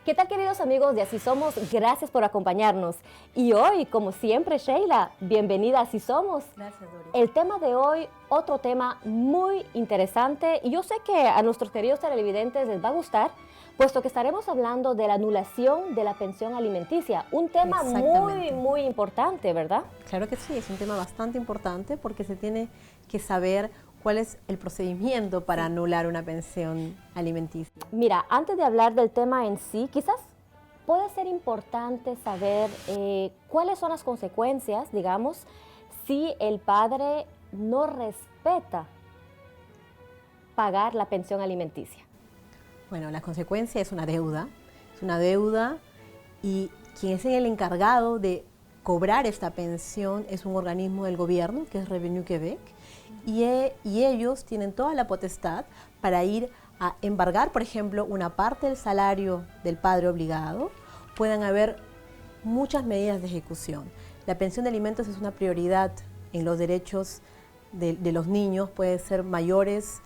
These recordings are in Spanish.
¿Qué tal, queridos amigos de Así Somos? Gracias por acompañarnos. Y hoy, como siempre, Sheila, bienvenida a Así Somos. Gracias, Doris. El tema de hoy, otro tema muy interesante, y yo sé que a nuestros queridos televidentes les va a gustar, puesto que estaremos hablando de la anulación de la pensión alimenticia, un tema muy importante, ¿verdad? Claro que sí, es un tema bastante importante porque se tiene que saber cuál es el procedimiento para anular una pensión alimenticia. Mira, antes de hablar del tema en sí, quizás puede ser importante saber cuáles son las consecuencias, digamos, si el padre no respeta pagar la pensión alimenticia. Bueno, la consecuencia es una deuda y quien es el encargado de cobrar esta pensión es un organismo del gobierno, que es Revenu Quebec, y ellos tienen toda la potestad para ir a embargar, por ejemplo, una parte del salario del padre obligado. Pueden haber muchas medidas de ejecución. La pensión de alimentos es una prioridad en los derechos de los niños, puede ser mayores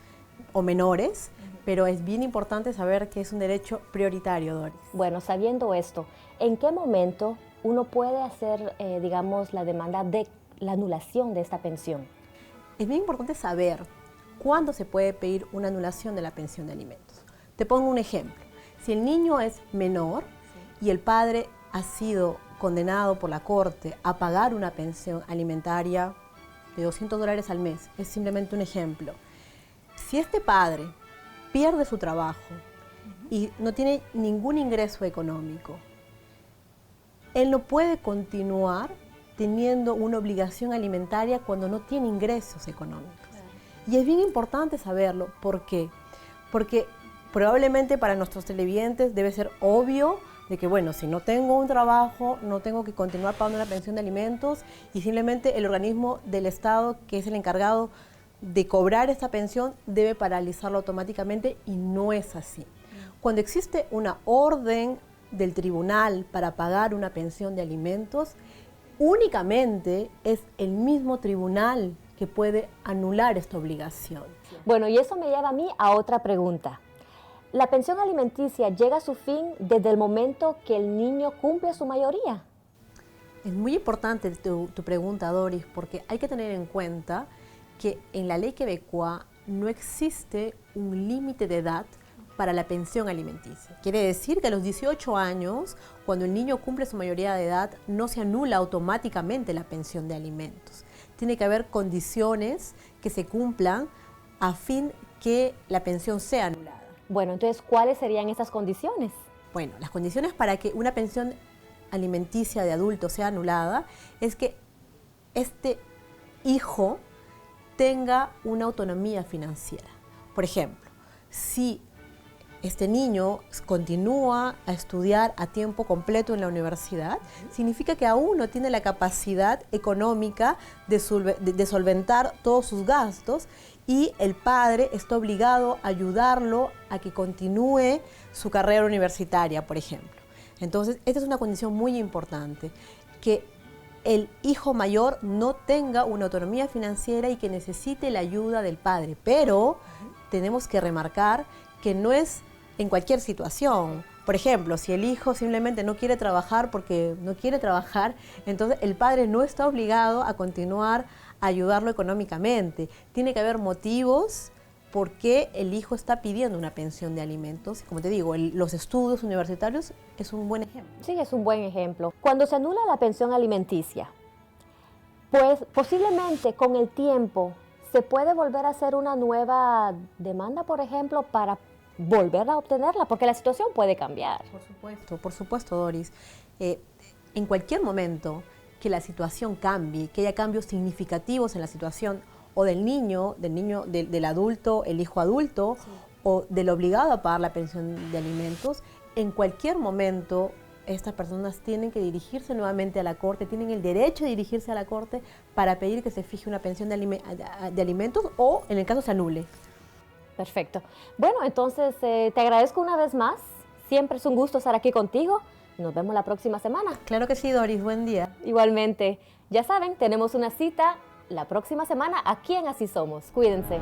o menores, pero es bien importante saber que es un derecho prioritario, Doris. Bueno, sabiendo esto, ¿en qué momento uno puede hacer, digamos, la demanda de la anulación de esta pensión? Es bien importante saber cuándo se puede pedir una anulación de la pensión de alimentos. Te pongo un ejemplo. Si el niño es menor y el padre ha sido condenado por la corte a pagar una pensión alimentaria de $200 al mes, es simplemente un ejemplo. Si este padre pierde su trabajo y no tiene ningún ingreso económico, él no puede continuar teniendo una obligación alimentaria cuando no tiene ingresos económicos. Y es bien importante saberlo. ¿Por qué? Porque probablemente para nuestros televidentes debe ser obvio de que, bueno, si no tengo un trabajo, no tengo que continuar pagando una pensión de alimentos y simplemente el organismo del Estado, que es el encargado de cobrar esta pensión, debe paralizarlo automáticamente, y no es así. Cuando existe una orden del tribunal para pagar una pensión de alimentos, únicamente es el mismo tribunal que puede anular esta obligación. Bueno, y eso me lleva a mí a otra pregunta. ¿La pensión alimenticia llega a su fin desde el momento que el niño cumple su mayoría? Es muy importante tu pregunta, Doris, porque hay que tener en cuenta que en la ley quebecoa no existe un límite de edad para la pensión alimenticia. Quiere decir que a los 18 años, cuando el niño cumple su mayoría de edad, no se anula automáticamente la pensión de alimentos. Tiene que haber condiciones que se cumplan a fin que la pensión sea anulada. Bueno, entonces, ¿cuáles serían esas condiciones? Bueno, las condiciones para que una pensión alimenticia de adulto sea anulada es que este hijo tenga una autonomía financiera. Por ejemplo, si este niño continúa a estudiar a tiempo completo en la universidad, significa que aún no tiene la capacidad económica de solventar todos sus gastos, y el padre está obligado a ayudarlo a que continúe su carrera universitaria, por ejemplo. Entonces, esta es una condición muy importante, que el hijo mayor no tenga una autonomía financiera y que necesite la ayuda del padre. Pero tenemos que remarcar que no es en cualquier situación. Por ejemplo, si el hijo simplemente no quiere trabajar porque no quiere trabajar, entonces el padre no está obligado a continuar a ayudarlo económicamente. Tiene que haber motivos por qué el hijo está pidiendo una pensión de alimentos. Como te digo, los estudios universitarios es un buen ejemplo. Sí, es un buen ejemplo. Cuando se anula la pensión alimenticia, pues posiblemente con el tiempo se puede volver a hacer una nueva demanda, por ejemplo, para volver a obtenerla, porque la situación puede cambiar. Por supuesto, Doris. En cualquier momento que la situación cambie, que haya cambios significativos en la situación o del adulto, el hijo adulto, sí, o del obligado a pagar la pensión de alimentos, en cualquier momento estas personas tienen que dirigirse nuevamente a la corte, tienen el derecho de dirigirse a la corte para pedir que se fije una pensión de alimentos o, en el caso, se anule. Perfecto. Bueno, entonces te agradezco una vez más. Siempre es un gusto estar aquí contigo. Nos vemos la próxima semana. Claro que sí, Doris. Buen día. Igualmente. Ya saben, tenemos una cita la próxima semana aquí en Así Somos. Cuídense.